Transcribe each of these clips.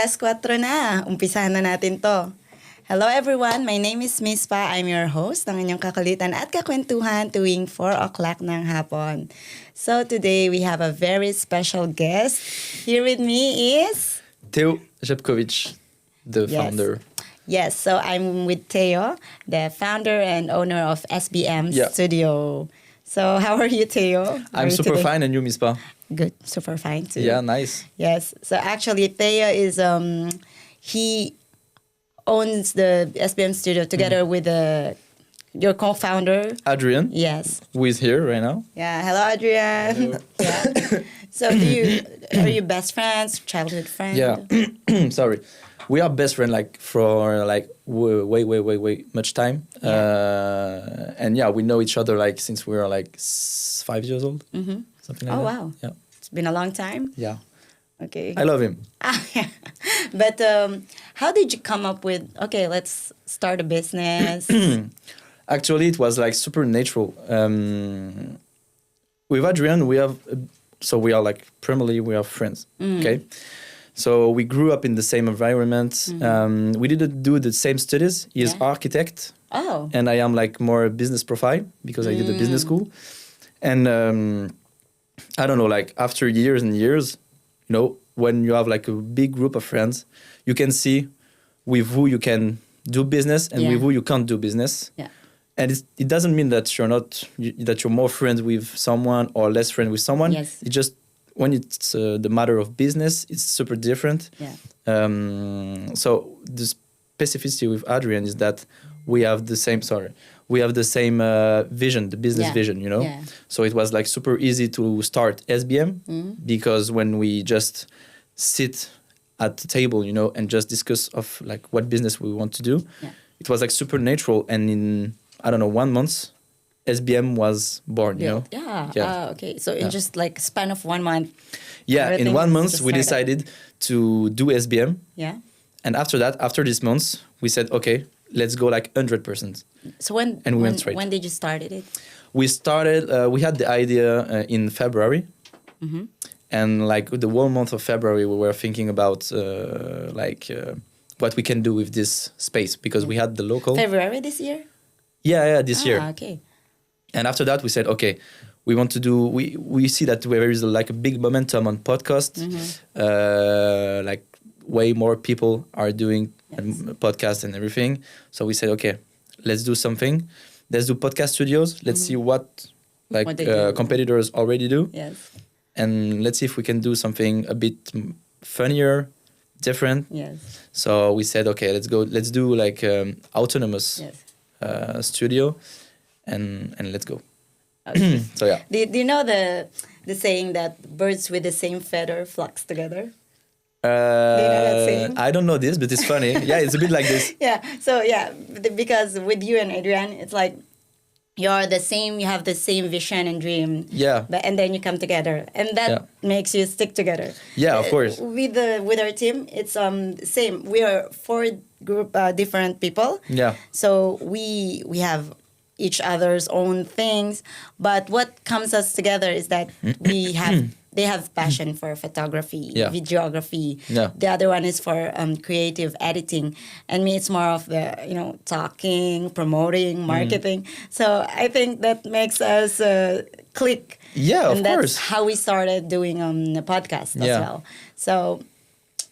S04 na. Umpisahan na natin to. Hello everyone, my name is Miss Pa. I'm your host ng inyong kakulitan at kakwentuhan tuwing 4 o'clock ng hapon. So today we have a very special guest. Here with me is... Theo Jepkovic, the founder. Yes, so I'm with Theo, the founder and owner of SBM Studio. So how are you, Theo? I'm super fine, and you, Miss Pa? Good, super fine too. Yeah, nice. Yes, so actually Theo is, he owns the SBM Studio together with your co-founder. Adrian. Yes. Who is here right now. Yeah, hello Adrian. Hello. Yeah. So are you best friends, childhood friends? Yeah, sorry. We are best friends like for like way much time. Yeah. And yeah, we know each other like since we were like 5 years old. Mm-hmm. Something like that. Oh, wow. Yeah. It's been a long time. Yeah. Okay. I love him. But how did you come up with, okay, let's start a business? Actually, it was like super natural. With Adrian, we are like primarily we are friends. Okay. So we grew up in the same environment. Mm-hmm. We didn't do the same studies. He is architect. Oh. And I am like more business profile because I did a business school. And I don't know, like after years and years, you know, when you have like a big group of friends, you can see with who you can do business and with who you can't do business. Yeah. And it doesn't mean that that you're more friends with someone or less friends with someone. Yes. It just when it's the matter of business, it's super different. Yeah. So the specificity with Adrian is that we have the same. We have the same vision, the business vision, you know. Yeah. So it was like super easy to start SBM because when we just sit at the table, you know, and just discuss of like what business we want to do, it was like super natural. And in, I don't know, 1 month, SBM was born, you know. Yeah. Okay. So in just like span of 1 month. Yeah. In 1 month, we decided to do SBM. Yeah. And after that, after this month, we said, okay, let's go like 100%. So when did you started it? We started, we had the idea in February. Mm-hmm. And like the whole month of February, we were thinking about what we can do with this space because we had the local. February this year? Yeah, this year. Okay. And after that, we said, okay, we want to do, we see that there is like a big momentum on podcast. Mm-hmm. Like way more people are doing podcasts and everything. So we said, okay, let's do something. Let's do podcast studios. Let's see what competitors already do. Yes. And let's see if we can do something a bit funnier, different. Yes. So we said, okay, let's do like autonomous studio and let's go. Okay. So yeah. Do you know the saying that birds with the same feather flocks together? Do you know that saying? I don't know this, but it's funny. Yeah, it's a bit like this. Yeah. So yeah, because with you and Adrian, it's like you're the same. You have the same vision and dream. Yeah. And then you come together, and that makes you stick together. Yeah, of course. With our team, it's same. We are 4 different people. Yeah. So we have each other's own things, but what comes us together is that they have passion for photography, videography. Yeah. The other one is for creative editing, and me it's more of the talking, promoting, marketing. So I think that makes us click. Yeah, and of that's course. how we started doing the podcast as well. So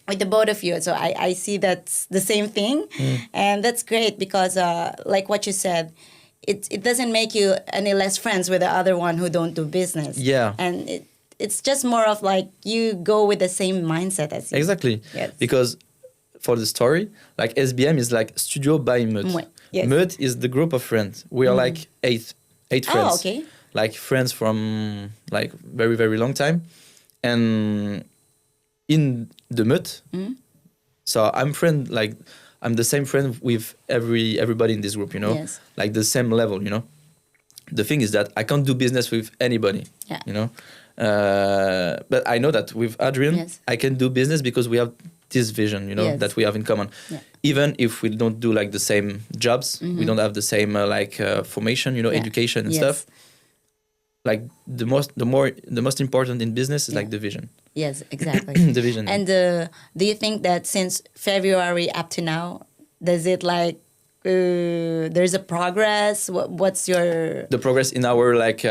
with the both of you, so I see that's the same thing, and that's great because like what you said. It doesn't make you any less friends with the other one who don't do business. Yeah. And it's just more of like you go with the same mindset as you. Exactly. Yes. Because for the story, like SBM is like Studio by Meut. Yes. Meut is the group of friends. We are like eight friends. Oh, okay. Like friends from like very, very long time. And in the Meut, so I'm the same friend with everybody in this group, you know? Yes. Like the same level, you know? The thing is that I can't do business with anybody, you know? But I know that with Adrian, I can do business because we have this vision, you know, that we have in common. Yeah. Even if we don't do like the same jobs, we don't have the same formation, you know, education and stuff. like the most important in business is like the vision. Yes, exactly. The vision. And do you think that since February up to now, does it like there's a progress? What's your the progress in our like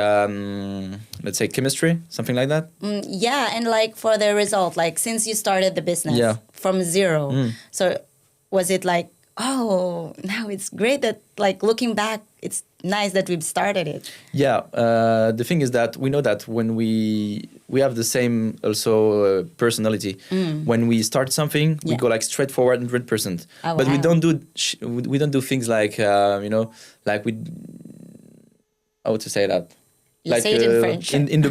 let's say chemistry, something like that? Yeah, and like for the result, like since you started the business from zero, so was it like, oh, now it's great that like looking back, it's nice that we've started it. Yeah, the thing is that we know that when we have the same also personality. When we start something, we go like straight forward 100%. But we don't do things like like we how to say that. You like say it in French. In the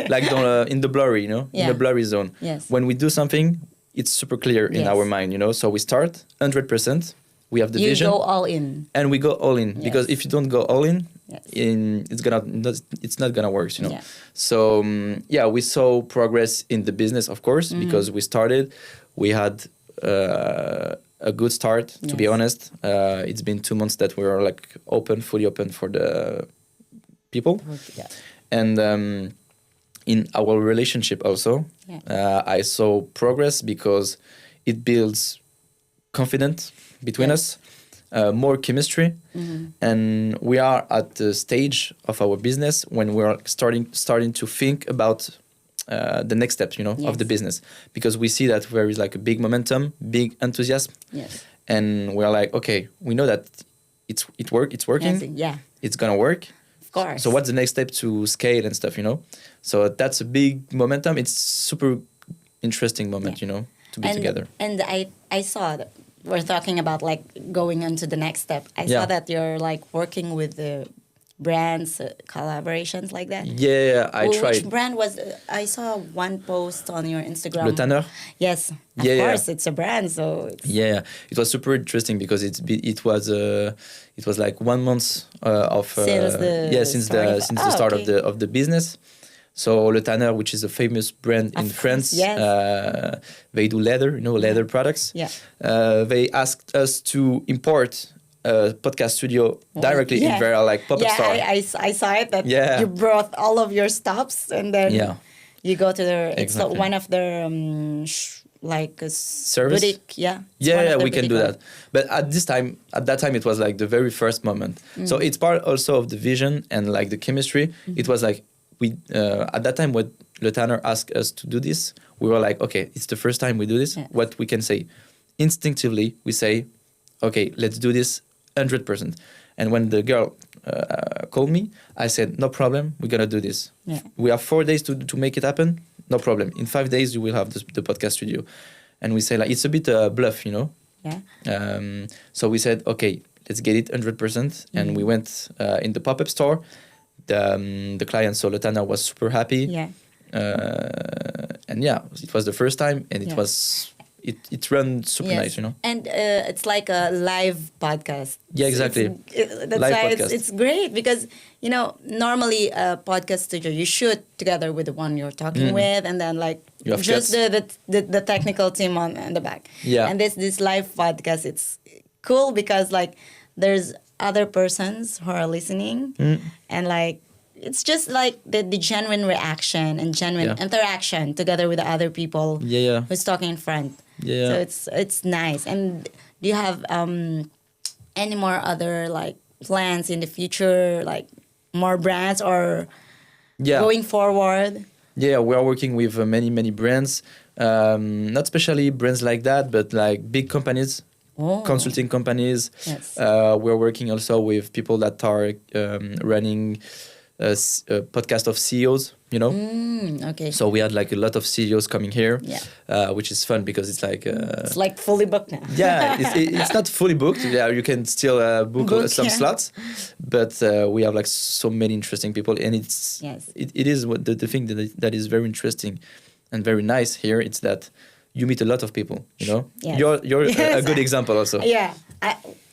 like in the blurry, in the blurry zone. Yes. When we do something, it's super clear in our mind, So we start 100%. We have the vision. You go all in. And we go all in because if you don't go all in, it's not gonna work, Yeah. So we saw progress in the business, of course, because we started. We had a good start, to be honest. It's been 2 months that we are like fully open for the people, and in our relationship also, I saw progress because it builds confidence between us, more chemistry, and we are at the stage of our business when we are starting to think about the next steps, of the business, because we see that there is like a big momentum, big enthusiasm, and we are like, okay, we know that it's working, it's gonna work. Of course. So what's the next step to scale and stuff, So that's a big momentum. It's super interesting moment, to be together. And I saw that. We're talking about like going on to the next step. I saw that you're like working with the brands, collaborations like that. Yeah, I tried. Which brand was? I saw one post on your Instagram. Le Tanner. Yes, of course, it's a brand. So it was super interesting because it was like 1 month of since the start of the business. So Le Tanner, which is a famous brand in France, they do leather, leather products. Yeah. They asked us to import a podcast studio directly in their like pop-up store. I saw it that you brought all of your stops and then you go to their. It's one of their like a service boutique. We can do that. But at that time, it was like the very first moment. So it's part also of the vision and like the chemistry. It was like. We at that time when Le Tanner asked us to do this, we were like, okay, it's the first time we do this. What we can say, instinctively, we say, okay, let's do this 100%. And when the girl called me, I said, no problem, we're gonna do this. We have 4 days to make it happen. No problem. In 5 days, you will have the podcast studio. And we say like it's a bit bluff, So we said, okay, let's get it 100%. And we went in the pop-up store. The client, so Le Tanner, was super happy. And it was the first time, and it ran super nice, And it's like a live podcast. Yeah, exactly. That's live why podcast. It's great because normally a podcast studio you shoot together with the one you're talking with, and then like just the technical team on the back. Yeah. And this live podcast, it's cool because like there's other persons who are listening and like it's just like the genuine reaction and genuine interaction together with the other people who's talking in front. So it's nice. And do you have any more other like plans in the future, like more brands or going forward? We are working with many brands, not especially brands like that, but like big companies. Consulting companies. We're working also with people that are running a podcast of CEOs, Okay. So we had like a lot of CEOs coming here, which is fun because it's like... it's like fully booked now. It's not fully booked. Yeah, you can still book some slots, but we have like so many interesting people, and it is what the thing that is very interesting and very nice here. It's that you meet a lot of people, Yes. You're a good example also. Yeah.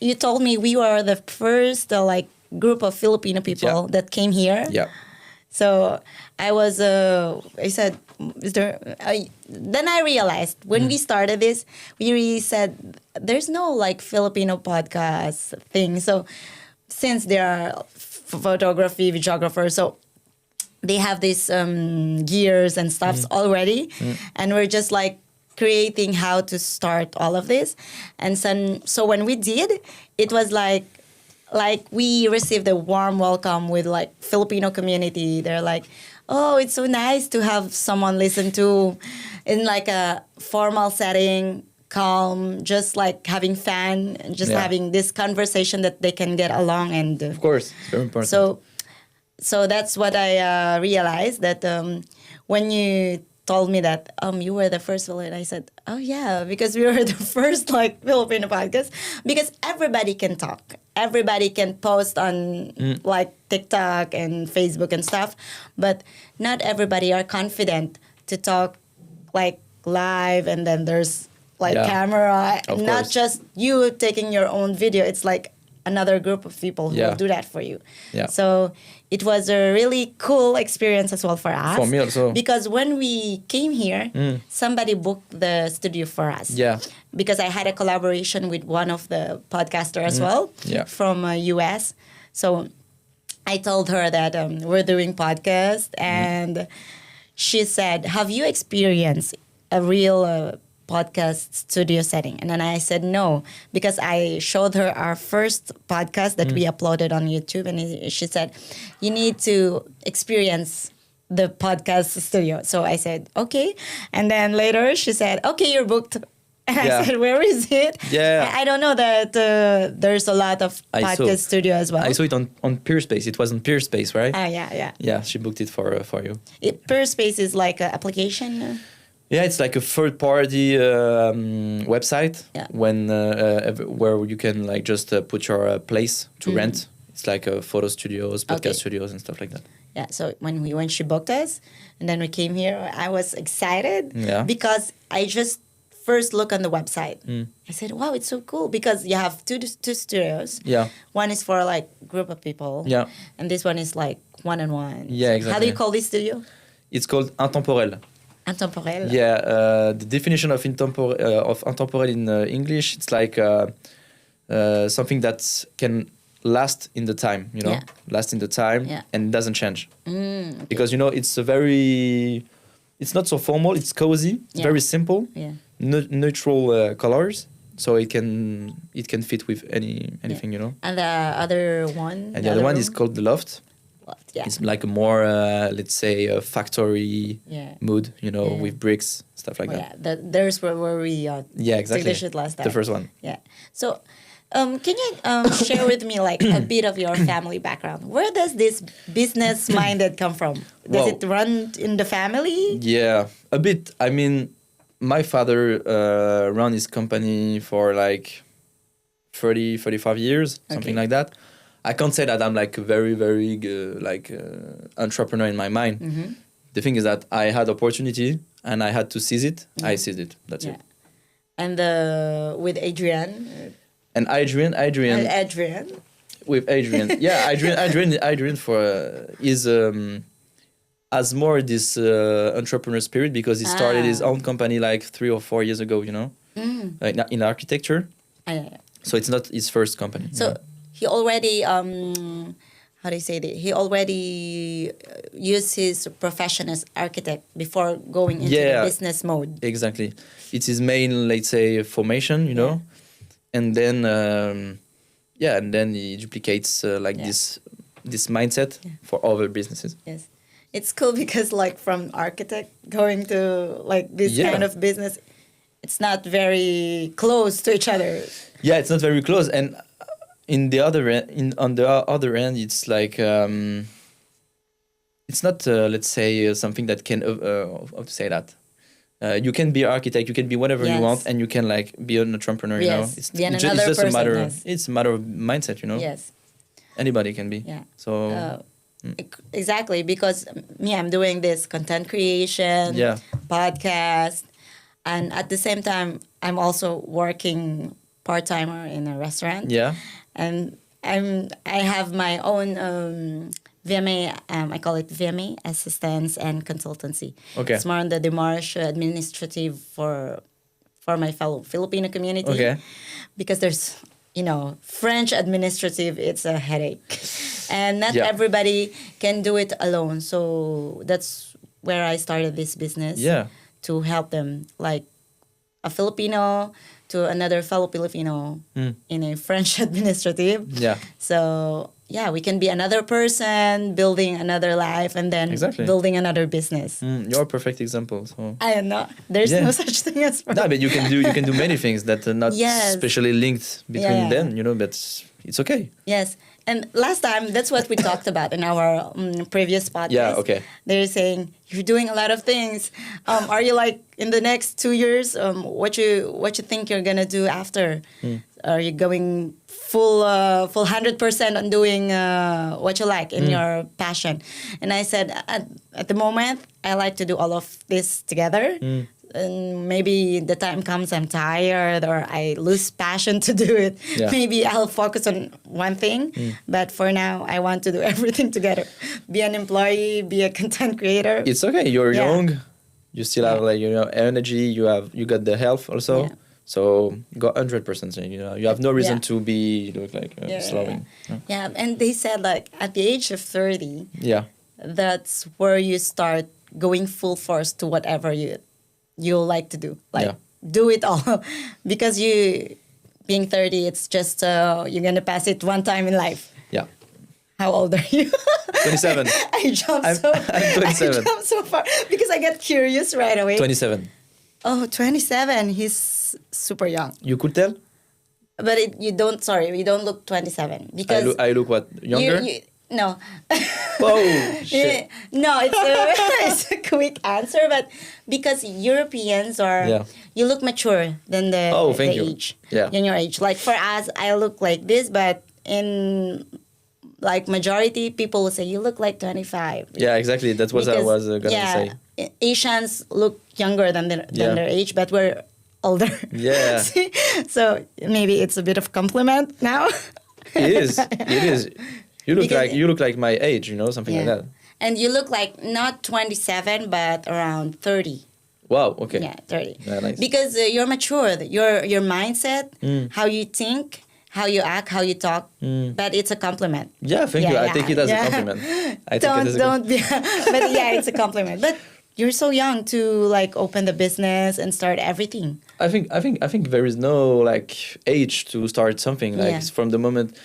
You told me we were the first like group of Filipino people that came here. Yeah. So I said, then I realized when we started this, we said there's no like Filipino podcast thing. So since there are photography, videographers, so they have these gears and stuffs already, and we're just like creating how to start all of this. And so when we did, it was like we received a warm welcome with like Filipino community. They're like, oh, it's so nice to have someone listen to in like a formal setting, calm, just like having fun, and just having this conversation that they can get along. And of course, it's very important. So that's what I realized, that when you told me that you were the first Filipino, I said, oh yeah, because we were the first like Filipino podcast, because everybody can talk. Everybody can post on like TikTok and Facebook and stuff, but not everybody are confident to talk like live, and then there's like camera, not just you taking your own video. It's like another group of people who will do that for you. Yeah. So it was a really cool experience as well for us. For me also. Because when we came here, somebody booked the studio for us. Yeah. Because I had a collaboration with one of the podcasters as well from US. So I told her that we're doing podcast, and she said, have you experienced a real podcast studio setting? And then I said no, because I showed her our first podcast that we uploaded on YouTube, and she said, you need to experience the podcast studio. So I said, okay. And then later she said, okay, you're booked. And I said, where is it? Yeah. I don't know that there's a lot of podcast studio as well. I saw it on Peerspace. It was on Peerspace, right? Yeah. Yeah, she booked it for you. Peerspace is like an application? Yeah, it's like a third-party website where you can like just put your place to rent. It's like photo studios, podcast studios, and stuff like that. Yeah. So when she booked us, and then we came here, I was excited because I just first look on the website. I said, wow, it's so cool, because you have two studios. Yeah. One is for like group of people. Yeah. And this one is like one-on-one. Yeah, exactly. How do you call this studio? It's called intemporel. Intemporel. Yeah, the definition of intemporel in English, it's like something that can last in the time, last in the time and doesn't change. Okay. Because, it's not so formal, it's cozy, it's very simple, neutral colors, so it can fit with anything, And the other one? And the other one is called the Loft. Yeah. It's like a more, let's say, a factory mood, with bricks, stuff like that. Yeah, there's where we exactly. took the shit last time. The first one. Yeah. So, can you share with me like a bit of your family background? Where does this business minded come from? Does it run in the family? Yeah, a bit. I mean, my father ran his company for like 30, 35 years, something like that. I can't say that I'm like a very, very entrepreneur in my mind. Mm-hmm. The thing is that I had opportunity and I had to seize it. Mm-hmm. I seized it. That's it. And with Adrian? And Adrian. With Adrian. Yeah, Adrian has more this entrepreneur spirit, because he started his own company like 3 or 4 years ago, like in architecture. So it's not his first company. So he already, how do you say that? He already used his profession as architect before going into the business mode. Exactly. It's his main, let's say, formation, and then, and then he duplicates this mindset for other businesses. Yes. It's cool because like from architect going to like this kind of business, it's not very close to each other. Yeah, it's not very close. And on the other end, it's like it's not let's say something that can how to say that. You can be an architect, you can be whatever you want, and you can like be an entrepreneur. It's just a matter. It's a matter of mindset. Yes. Anybody can be. Yeah. So. Exactly, because I'm doing this content creation, podcast, and at the same time, I'm also working part-timer in a restaurant. Yeah. And I have my own VMA, I call it VMA, assistance and consultancy. Okay. It's more on the démarche administrative for my fellow Filipino community. Okay. Because there's, French administrative, it's a headache. and not everybody can do it alone. So that's where I started this business. Yeah. To help them, like a Filipino to another fellow Filipino in a French administrative. Yeah. So yeah, we can be another person building another life and then building another business. You're a perfect example. So. I am not. There's no such thing as. No, but you can do many things that are not specially linked between them. You know, but it's okay. Yes. And last time, that's what we talked about in our previous podcast. Yeah, okay. They're saying, you're doing a lot of things. Are you like, in the next 2 years, what you think you're going to do after? Are you going full 100% on doing what you like in your passion? And I said, at the moment, I like to do all of this together. And maybe the time comes I'm tired or I lose passion to do it. Yeah. Maybe I'll focus on one thing. But for now, I want to do everything together. Be an employee, be a content creator. It's okay. You're young. You still have energy. You got the health also. Yeah. So go 100%. You have no reason to be slowing. Yeah, and they said like at the age of 30. Yeah. That's where you start going full force to whatever you like to do, do it all. Because you being 30, it's just you're gonna pass it one time in life. Yeah. How old are you? 27. I'm 27. I jumped so far because I get curious right away. 27. Oh, 27. He's super young. You could tell. But you don't look 27 because I look what, younger? No. Oh, shit. No, it's a quick answer, but because Europeans are, you look mature than the age. Yeah. In your age. Like for us, I look like this, but in like majority, people will say, you look like 25. Yeah, exactly. That's what I was going to say. Asians look younger than their age, but we're older. Yeah. So maybe it's a bit of compliment now. It is. You look like my age, something like that. And you look like not 27, but around 30. Wow, okay. Yeah, 30. Yeah, nice. Because you're matured. Your mindset, how you think, how you act, how you talk, but it's a compliment. Yeah, thank you. I take it as a compliment. Don't be, but it's a compliment. But you're so young to like open the business and start everything. I think there is no like age to start something. Like from the moment,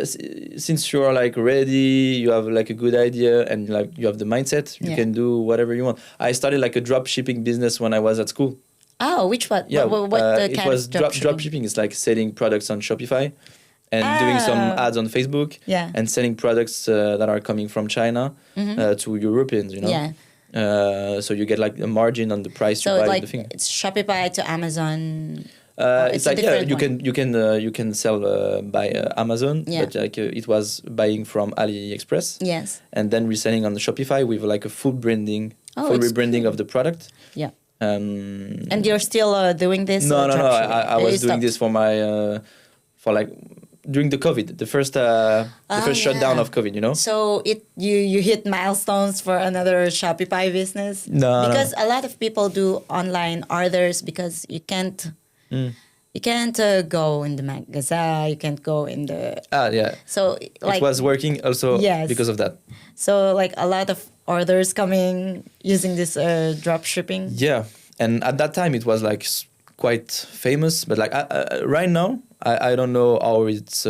since you are like ready, you have like a good idea and like you have the mindset, you can do whatever you want. I started like a drop shipping business when I was at school. Oh, which one? Yeah, what it was drop shipping. It's like selling products on Shopify and doing some ads on Facebook and selling products that are coming from China to Europeans, Yeah. So you get like a margin on the price you buy like the thing. It's Shopify to Amazon. It's like you can sell by Amazon, but like it was buying from AliExpress. Yes. And then reselling on the Shopify with like a full rebranding of the product. Yeah. And you're still doing this? No. I was doing this for my for like. During the COVID, the first shutdown of COVID, So you hit milestones for another Shopify business? No. Because a lot of people do online orders because you can't go in the magazine, you can't go in the... So like... It was working also because of that. So like a lot of orders coming using this drop shipping? Yeah, and at that time it was like quite famous, but like right now, I don't know how it's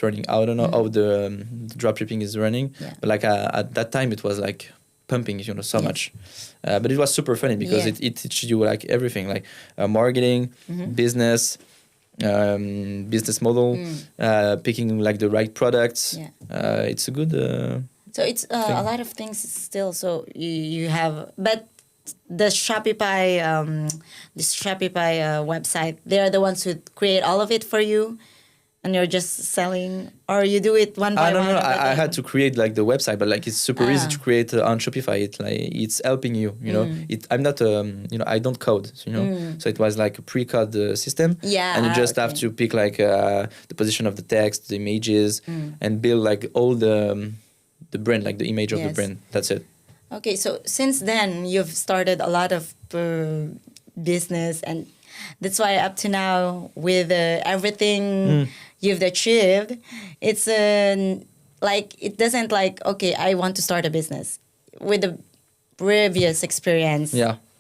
running. I don't know how the dropshipping is running. Yeah. But like at that time, it was like pumping, so much. But it was super funny because it teaches you like everything, like marketing, business, business model, picking like the right products. Yeah. It's a good. So it's a lot of things still. So you have, but the Shopify, website, they're the ones who create all of it for you, and you're just selling, or you do it one by one. No. I had to create like the website, but like it's super easy to create on Shopify. It's helping you, I'm not, I don't code, So it was like a pre-code system, and you just have to pick like the position of the text, the images, and build like all the brand, like the image of the brand. That's it. Okay, so since then you've started a lot of business, and that's why up to now with everything you've achieved, it's like it doesn't like, okay, I want to start a business. With the previous experience,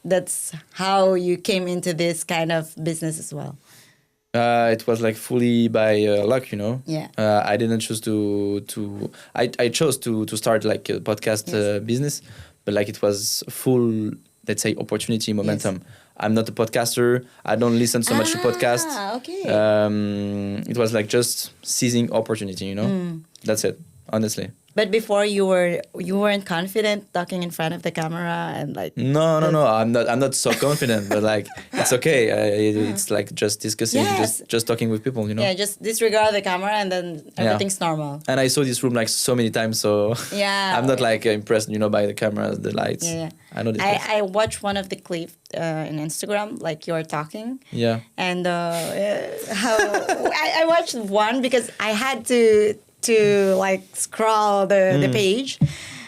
that's how you came into this kind of business as well. It was like fully by luck, you know. Yeah. I didn't choose I chose to start like a podcast business, but like it was full, let's say, opportunity momentum. Yes. I'm not a podcaster. I don't listen so much to podcasts. Okay. It was like just seizing opportunity, you know. That's it, honestly. But before you weren't confident talking in front of the camera and like. No. I'm not so confident, but like it's okay. It's like just discussing, just talking with people, you know. Yeah, just disregard the camera and then everything's normal. And I saw this room like so many times, so yeah, I'm not like impressed, you know, by the cameras, the lights. Yeah. I know this. I watched one of the clips in Instagram, like you're talking. Yeah. And how I watched one because I had to like scroll the page.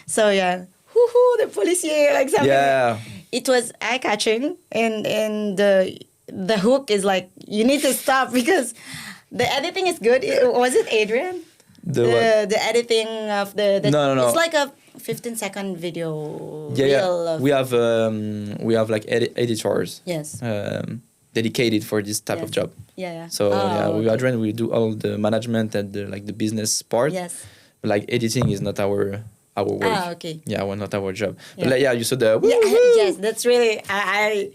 So yeah, the policier, like something. Yeah. It was eye-catching, and the hook is like, you need to stop because the editing is good. Was it Adrian? The editing of the no. It's like a 15-second video. Yeah. We have like editors. Yes. Dedicated for this type of job. Yeah. So with Adrian, we do all the management and the business part. Yes. But like editing is not our work. Okay. Yeah, well, not our job. Yeah. But like, you saw the. Yes, that's really I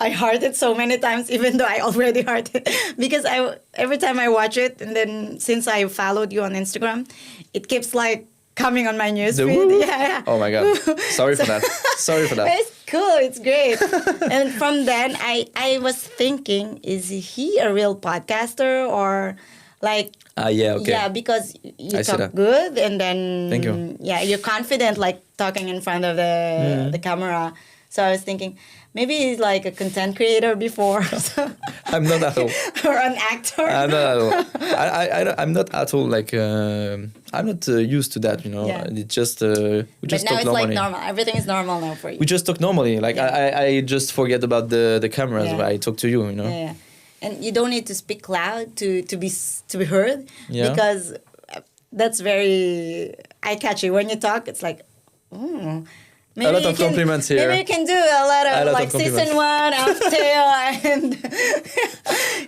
heard it so many times, even though I already heard it, because every time I watch it, and then since I followed you on Instagram, it keeps like coming on my newsfeed. Yeah. Oh my God. Sorry for that. It's cool. It's great. And from then, I was thinking, is he a real podcaster or like? Yeah. Okay. Yeah, because you talk good, and then thank you. Yeah, you're confident, like talking in front of the camera. So I was thinking, maybe he's like a content creator before. I'm not at all. Or an actor. I'm not at all. I'm not at all like. I'm not used to that, you know. Yeah. It's just we just talk normally. But now it's like normal. Everything is normal now for you. We just talk normally. Like I just forget about the cameras when I talk to you, you know. Yeah. And you don't need to speak loud to be heard because that's very eye-catching. When you talk, it's like, maybe a lot of compliments here. Maybe you can do a lot of like season 1 of Theo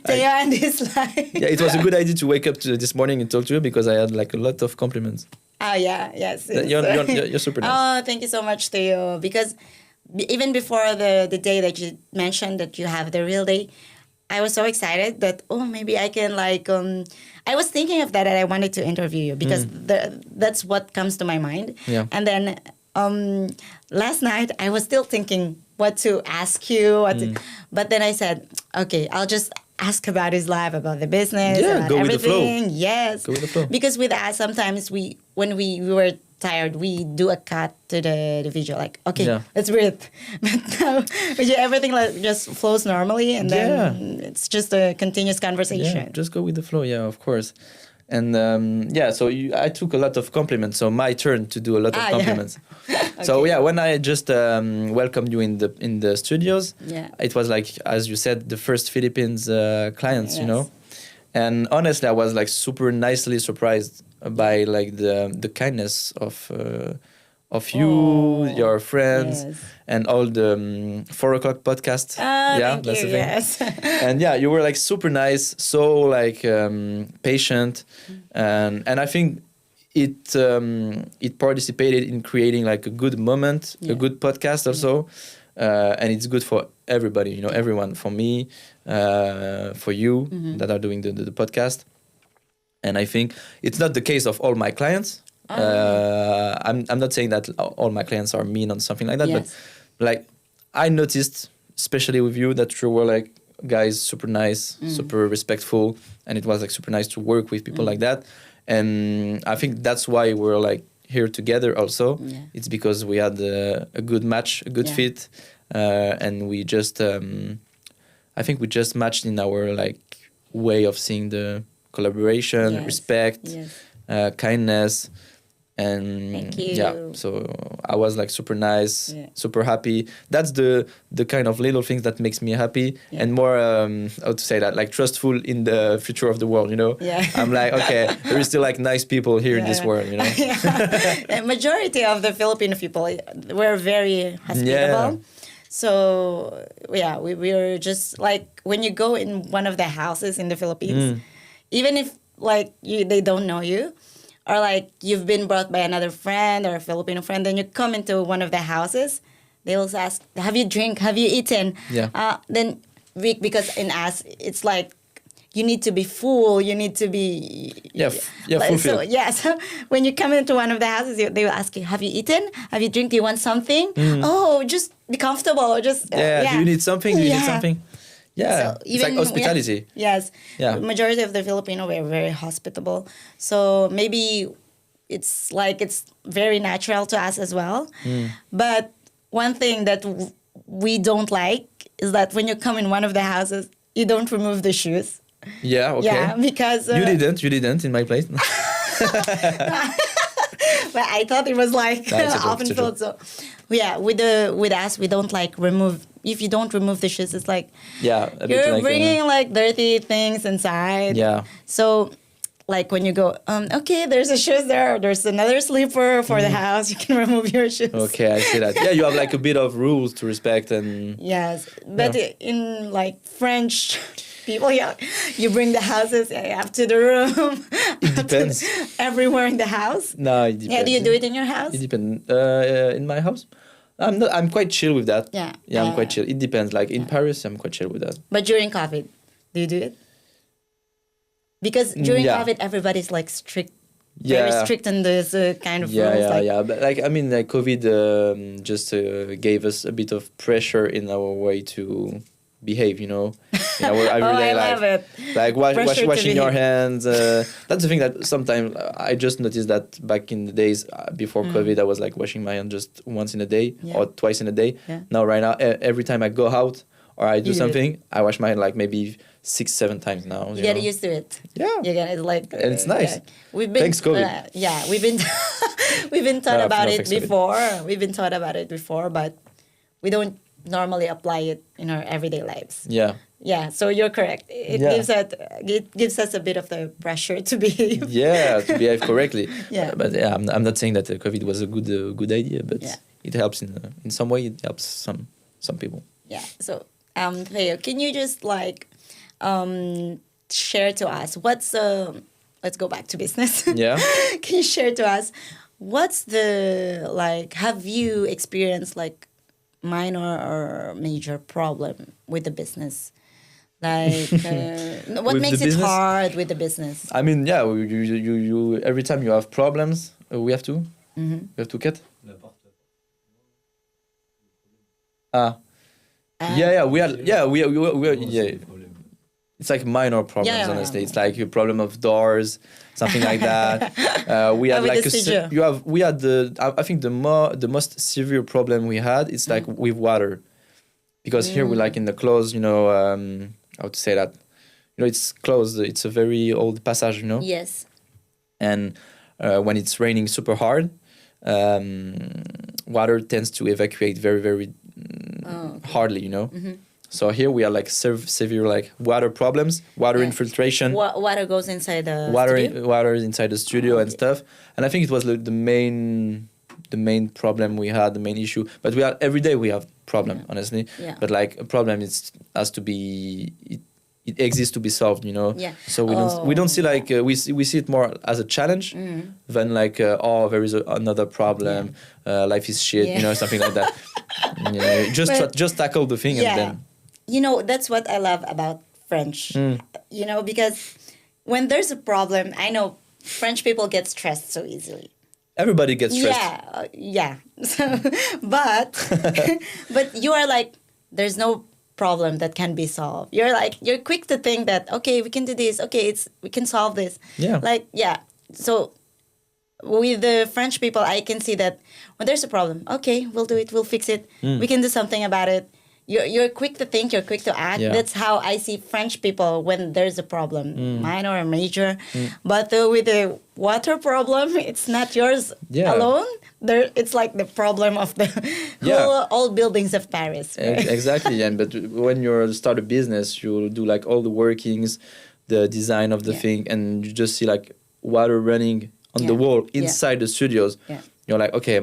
and his life. Yeah, it was a good idea to wake up this morning and talk to you because I had like a lot of compliments. Oh yeah, yes. You're super nice. Oh, thank you so much, Theo. Because even before the day that you mentioned that you have the real day, I was so excited that maybe I can like I was thinking of that and I wanted to interview you because that's what comes to my mind. Yeah. And then last night I was still thinking what to ask you, but then I said, okay, I'll just ask about his life, about the business, about go everything. With the flow. Yes. Go with the flow. Because with us sometimes when we were tired, we do a cut to the video, like, okay, let's breathe. But now everything like just flows normally, and then it's just a continuous conversation. Yeah, just go with the flow. Yeah, of course. And so I took a lot of compliments. So my turn to do a lot of compliments. Yeah. Okay. So when I just welcomed you in the studios, it was like, as you said, the first Philippines clients, you know. And honestly, I was like super nicely surprised by like the kindness of you, your friends, and all the 4 o'clock podcast. Thank that's you, the thing. yes. And you were like super nice, so like patient, and I think it participated in creating like a good moment, a good podcast also, and it's good for everybody, you know, everyone, for me, for you that are doing the podcast. And I think it's not the case of all my clients. I'm not saying that all my clients are mean or something like that, but like I noticed, especially with you, that you were like guys super nice, super respectful, and it was like super nice to work with people like that. And I think that's why we're like here together also. Yeah. It's because we had a good match, a good fit, and we just I think we just matched in our like way of seeing the collaboration, respect, kindness, And thank you. yeah, so I was like super nice, super happy. That's the kind of little things that makes me happy, and more how to say that, like trustful in the future of the world, you know. I'm like, okay, there is still like nice people here in this world, you know. The majority of the Filipino people were very hospitable. So yeah, we were just like, when you go in one of the houses in the Philippines, even if like they don't know you, or like you've been brought by another friend or a Filipino friend, then you come into one of the houses, they will ask, have you drink? Have you eaten? Then because in us, it's like, you need to be full. You need to be fulfilled. So when you come into one of the houses, they will ask you, have you eaten? Have you drink? Do you want something? Oh, just be comfortable. Just do you need something? Do you need something? Yeah, so it's like hospitality. Yes. The majority of the Filipino were very hospitable. So maybe it's like, it's very natural to us as well. But one thing that we don't like is that when you come in one of the houses, you don't remove the shoes. Yeah, okay. Yeah, because... you didn't in my place. But I thought it was like often filled. So yeah, with us, we don't like remove. If you don't remove the shoes, it's like you're like, bringing like dirty things inside. Yeah. So like when you go, okay, there's a shoes there. There's another sleeper for the house. You can remove your shoes. Okay, I see that. Yeah, you have like a bit of rules to respect and. Yes, but in like French people, you bring the houses up to the room. It depends. Everywhere in the house. No, it depends. Yeah, do you do it in your house? It depends. In my house, I'm quite chill with that. Yeah. Yeah, I'm quite chill. It depends. Like in Paris, I'm quite chill with that. But during COVID, do you do it? Because during COVID, everybody's like strict. Very strict in this kind of rules. But like, I mean, like COVID just gave us a bit of pressure in our way to behave, you know, in our everyday life. I love it. Like washing your hands. That's the thing that sometimes I just noticed that back in the days before COVID, I was like washing my hands just once in a day or twice in a day. Now, right now, every time I go out or I do something, I wash my hand like maybe 6-7 times now. You get used to it. Yeah. You get it like. And it's nice. We've been. Thanks, COVID. We've been. We've been taught about it before. We've been taught about it before, but we don't normally apply it in our everyday lives. Yeah. Yeah. So you're correct. It gives us a bit of the pressure to behave. Yeah, to behave correctly. But I'm not saying that COVID was a good idea, but it helps in some way. It helps some people. Yeah. So, Theo, can you just like share to us what's let's go back to business. Yeah. Can you share to us what's the like? Have you experienced like minor or major problem with the business? Like, what makes it hard with the business? I mean, yeah, you every time you have problems, we have to cut. It's like minor problems, honestly. It's like a problem of doors, something like that. We had like I think the most severe problem we had is like with water, because here we're like in the closed, you know, how to say that, you know, it's closed. It's a very old passage, you know. Yes. And when it's raining super hard, water tends to evacuate very, very hardly, you know. So here we are like severe like water problems, water infiltration. Water goes inside the studio? Water is inside the studio and stuff. And I think it was the main problem we had, the main issue. But every day we have problem, honestly. Yeah. But like a problem has to be it exists to be solved, you know. Yeah. So we don't see like we see it more as a challenge than like there is another problem, life is shit, you know, something like that. Just tackle the thing and then. You know, that's what I love about French. You know, because when there's a problem, I know French people get stressed so easily. Everybody gets stressed. Yeah. So, but you are like, there's no problem that can be solved. You're quick to think that, okay, we can do this. Okay, we can solve this. Yeah. So with the French people, I can see that when there's a problem, okay, we'll do it. We'll fix it. We can do something about it. you're quick to think, you're quick to act. Yeah. That's how I see French people when there's a problem, minor or major. But with the water problem, it's not yours alone. It's like the problem of the whole all buildings of Paris. Right? Exactly. And but when you start a business, you do like all the workings, the design of the thing, and you just see like water running on the wall inside the studios. Yeah. You're like, okay,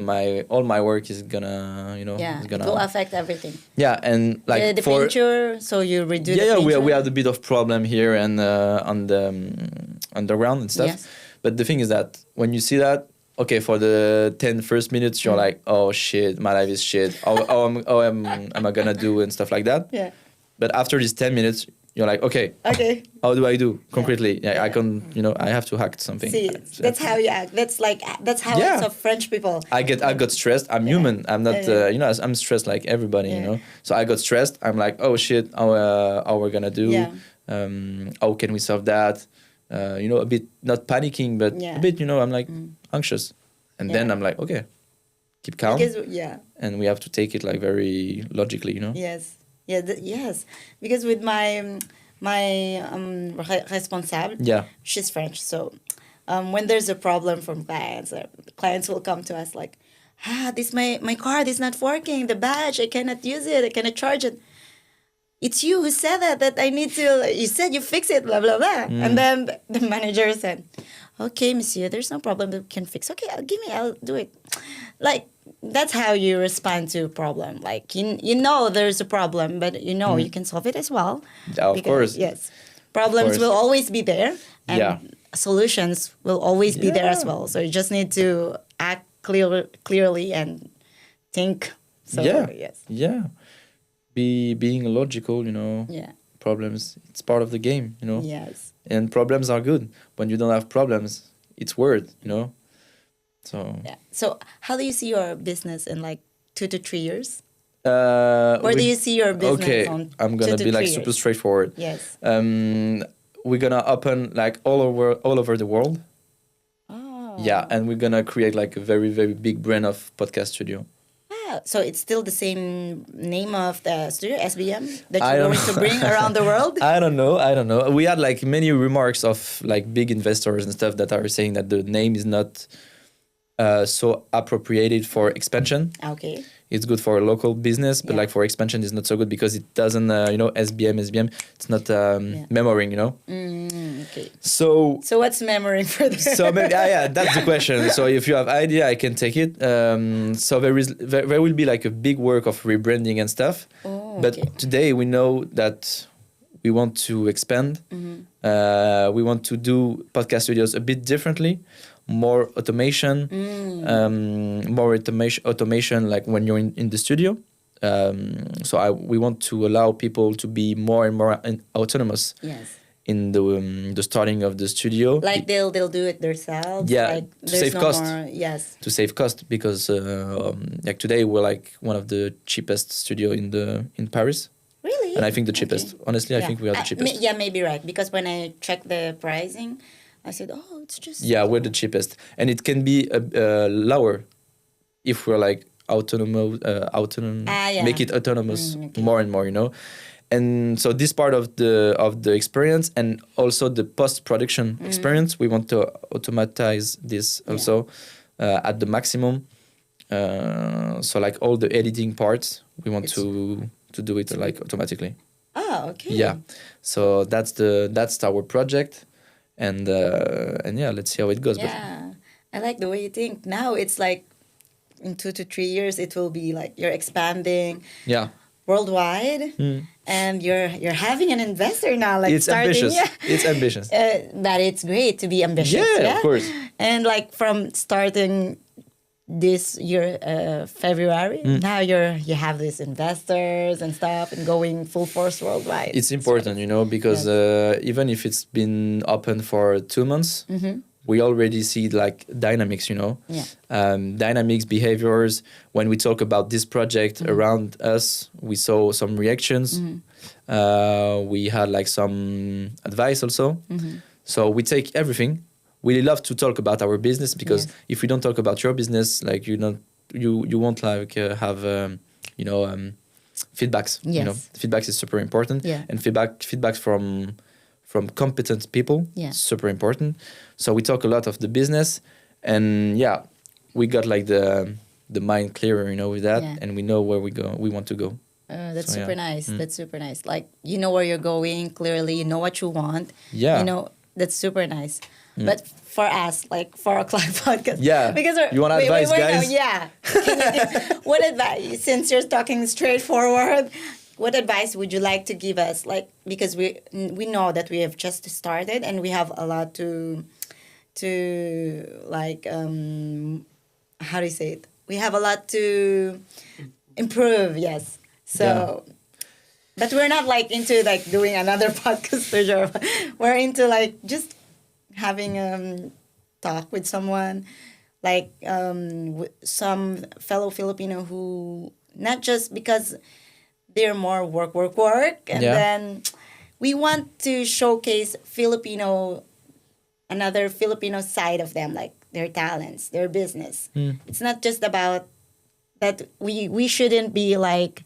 all my work is gonna, is gonna. It will affect everything. Yeah, and like the painter, so you redo the painter. Yeah, we had a bit of problem here and on the underground and stuff. Yes. But the thing is that when you see that, okay, for the 10 first minutes, you're like, oh shit, my life is shit. Am I gonna do and stuff like that? Yeah. But after these 10 minutes, you're like, okay, how do I do concretely? Yeah, I can, I have to hack something. See, that's how you act. That's how it's of French people. I got stressed. I'm human. I'm not, I'm stressed like everybody, So I got stressed. I'm like, oh shit, how we're gonna do? Yeah. How can we solve that? A bit not panicking, but a bit, I'm like anxious. And then I'm like, okay, keep calm. And we have to take it like very logically, Yes. Yeah, yes, because with my responsable, she's French, so when there's a problem from clients will come to us like, this my card is not working, the badge, I cannot use it, I cannot charge it. It's you who said that I need to, you said you fix it, blah, blah, blah. And then the manager said, okay, monsieur, there's no problem, we can fix. Okay, I'll do it. Like, that's how you respond to a problem. Like, you know there's a problem, but you can solve it as well. Of course. Yes. Problems will always be there, and solutions will always be there as well. So you just need to act clearly and think. So, yes. Yeah. Being logical, problems, it's part of the game, Yes. And problems are good. When you don't have problems, it's weird, So So how do you see your business in like 2 to 3 years? Where do you see your business on I'm gonna be like super straightforward. Yes. We're gonna open like all over the world. Oh. Yeah, and we're gonna create like a very, very big brand of podcast studio. So it's still the same name of the studio, SBM, that you're going to bring around the world? I don't know. We had like many remarks of like big investors and stuff that are saying that the name is not so appropriated for expansion. Okay. It's good for a local business, but like for expansion, it's not so good because it doesn't, SBM, it's not memorizing, Okay. So what's memorizing for this? So maybe, that's the question. So if you have idea, I can take it. So there will be like a big work of rebranding and stuff. Oh, but today we know that we want to expand. Mm-hmm. We want to do podcast studios a bit differently. More automation, automation like when you're in the studio. So we want to allow people to be more and more autonomous. Yes. In the starting of the studio, like they'll do it themselves. Yeah, like to save cost. Yes. To save cost because like today we're like one of the cheapest studio in Paris. Really? And I think the cheapest. Honestly, I think we are the cheapest. Maybe right because when I checked the pricing. I said, oh, it's just... Yeah, we're the cheapest. And it can be lower if we're like autonomous, make it autonomous more and more, And so this part of the experience and also the post-production experience, we want to automatize this also at the maximum. So like all the editing parts, we want to do it like automatically. Oh, okay. Yeah. So that's our project. And let's see how it goes. Yeah, I like the way you think. Now it's like in 2 to 3 years, it will be like you're expanding worldwide, and you're having an investor now. Like it's ambitious. Yeah. It's ambitious. But it's great to be ambitious. Yeah, of course. And like from starting this year, February, now you have these investors and stuff and going full force worldwide. It's important, because even if it's been open for 2 months, we already see like dynamics, dynamics, behaviors. When we talk about this project around us, we saw some reactions. We had like some advice also. So we take everything. We love to talk about our business because if we don't talk about your business, like you won't like have feedbacks. Yes. You know, feedbacks is super important. Yeah. And feedbacks from competent people, super important. So we talk a lot of the business, and we got like the mind clearer, you know, with that, and we know where we want to go. That's super nice. That's super nice. Like, you know where you're going clearly, you know what you want. Yeah. You know, that's super nice. But for us, like 4 o'clock podcast. Yeah. Because you want advice, guys? What advice, since you're talking straightforward, what advice would you like to give us? Like, because we know that we have just started and we have a lot to like, how do you say it? We have a lot to improve, yes. So, but we're not like into like doing another podcast for sure. We're into like just having talk with someone, like some fellow Filipino who, not just because they're more work, and then we want to showcase another Filipino side of them, like their talents, their business. It's not just about that. We shouldn't be like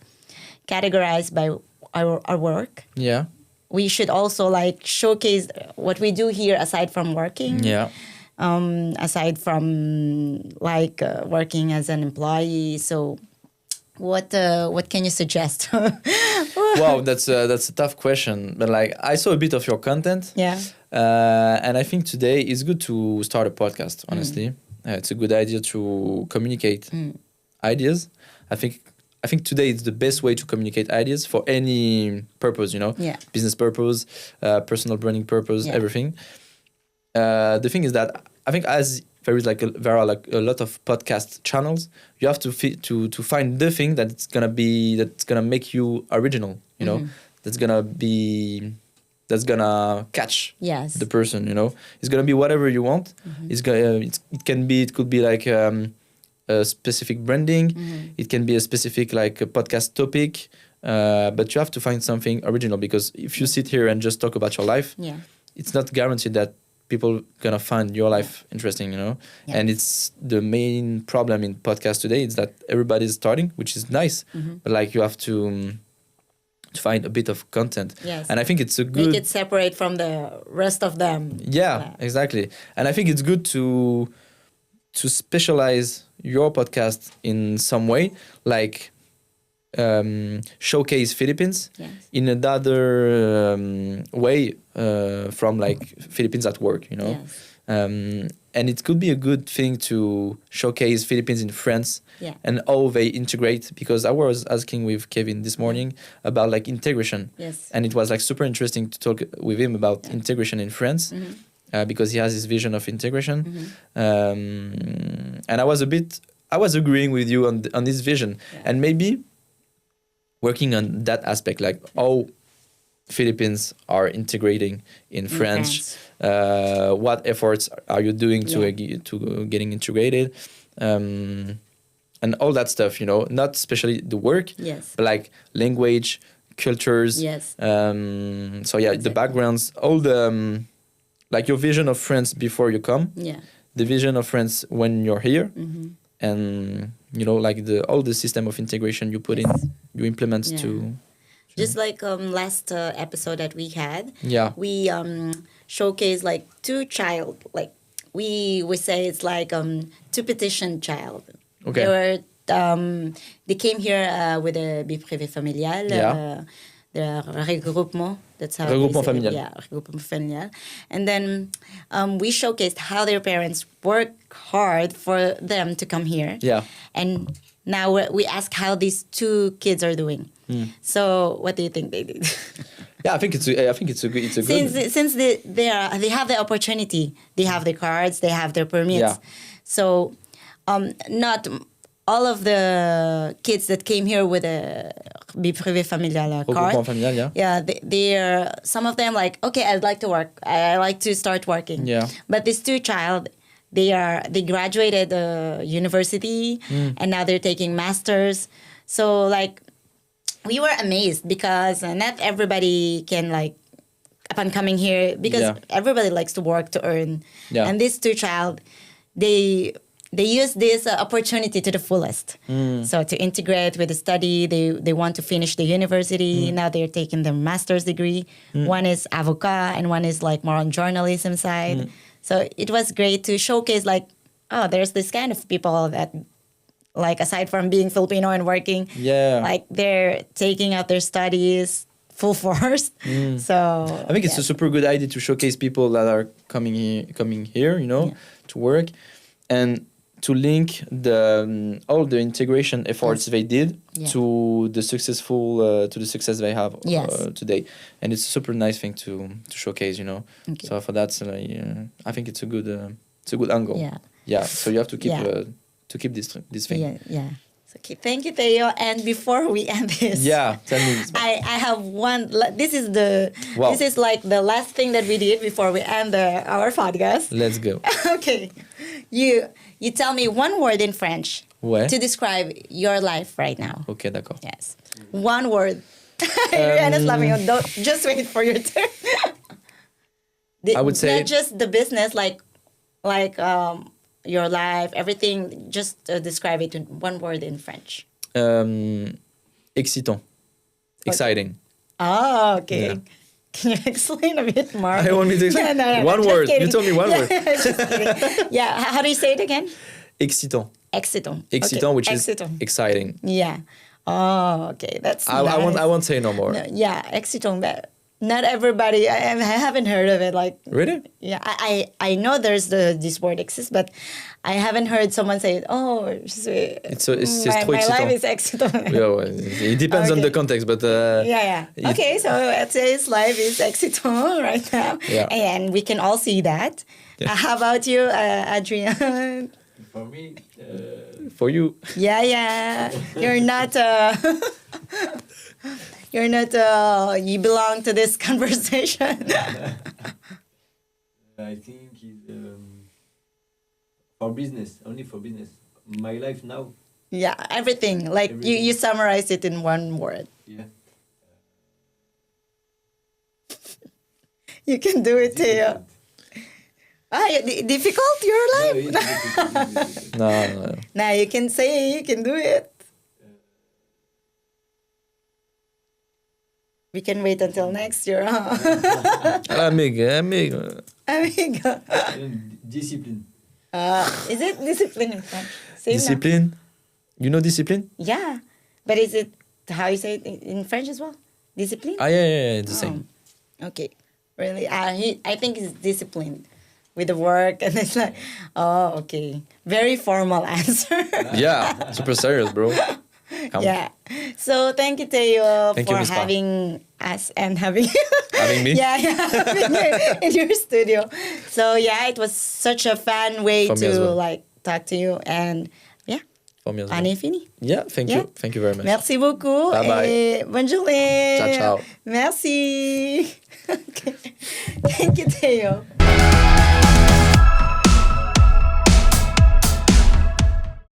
categorized by our work. Yeah. We should also like showcase what we do here aside from working. Yeah. Aside from like working as an employee. So what can you suggest? Wow, that's a tough question. But like, I saw a bit of your content. Yeah. And I think today it's good to start a podcast, honestly. It's a good idea to communicate ideas. I think today it's the best way to communicate ideas for any purpose, you know, business purpose, personal branding purpose, everything. The thing is that I think there are like a lot of podcast channels, you have to find the thing that's gonna make you original, you know, that's gonna catch the person, you know. It's gonna be whatever you want. It could be like a specific branding. It can be a specific like a podcast topic, but you have to find something original, because if you sit here and just talk about your life, it's not guaranteed that people gonna find your life interesting, you know. And it's the main problem in podcast today is that everybody's starting, which is nice, but like you have to find a bit of content. And I think it's a good, make it separate from the rest of them. Exactly. And I think it's good to specialize your podcast in some way, like showcase Philippines in another way from like Philippines at work, you know. And it could be a good thing to showcase Philippines in France and how they integrate, because I was asking with Kevin this morning about like integration. And it was like super interesting to talk with him about integration in France. Because he has this vision of integration, and I was agreeing with you on this vision, and maybe working on that aspect, like how Philippines are integrating in France. What efforts are you doing to getting integrated, and all that stuff, you know, not especially the work, but like language, cultures, the backgrounds, all the like your vision of France before you come, the vision of France when you're here, and you know, like all the system of integration you put in, you implement to. Just like last episode that we had, we showcase like two child, like we say it's like two petition child. Okay. They came here with a vie privée familiale. The regroupement, that's how regroupement familial. Regroupement familial. And then we showcased how their parents work hard for them to come here. And now we ask how these two kids are doing. So what do you think they did? I think it's a good. Since they have the opportunity, they have their cards, they have their permits. So not all of the kids that came here with a vie privée familiale card, they're some of them like, okay, I'd like to work. I like to start working. But these two child, they graduated university and now they're taking masters. So like we were amazed because not everybody can like upon coming here, because everybody likes to work to earn. And these two child, they they use this opportunity to the fullest. So to integrate with the study, they want to finish the university. Now they're taking their master's degree. One is avocat and one is like more on journalism side. So it was great to showcase like, oh, there's this kind of people that like aside from being Filipino and working, like they're taking out their studies full force. So I think it's a super good idea to showcase people that are coming here, you know, to work, and to link the all the integration efforts they did to the success they have today, and it's a super nice thing to showcase, you know. So for that, I think it's a good angle. So you have to keep this thing. Okay, thank you, Theo. And before we end this, tell me. I have one. This is like the last thing that we did before we end our podcast. Let's go. Okay, you tell me one word in French to describe your life right now. Okay, d'accord. Yes, one word. Rihanna's laughing. Don't just wait for your turn. I would say not just the business, like your life, everything. Just describe it in one word in French. Excitant. Exciting. Oh, okay. Yeah. Can you explain a bit more? I want me to explain. One word. You told me one word. Just kidding. Yeah. How do you say it again? Excitant. Excitant. Excitant, which is exciting. Yeah. Oh, okay. That's nice. I won't say no more. No, yeah, excitant. But not everybody. I haven't heard of it. Like really? Yeah. I know this word exists, but I haven't heard someone say it. Oh, my life is excitant. It depends on the context, but okay, so let's say his life is excitant right now, and we can all see that. How about you, Adrian? For me, for you. Yeah. You're not. You're not. You belong to this conversation. I think it's for business, only for business. My life now. Yeah, everything. Like everything. You summarize it in one word. Yeah. You can do it, Theo. Difficult your life? No. Now you can say you can do it. We can wait until next year, huh? Amigo. Discipline. Is it discipline in French? Discipline? Now. You know discipline? Yeah. But is it how you say it in French as well? Discipline? Yeah, it's the same. Okay. Really? I think it's disciplined with the work, and it's like, oh, okay. Very formal answer. Yeah, super serious, bro. Yeah. So thank you, Theo, for having us and having me. Having you in your studio. So it was such a fun way to talk to you, and for me as well. On est fini. Yeah, thank you very much. Merci beaucoup. Bye bye. Et bonne journée. Ciao. Merci. Okay. Thank you, Theo.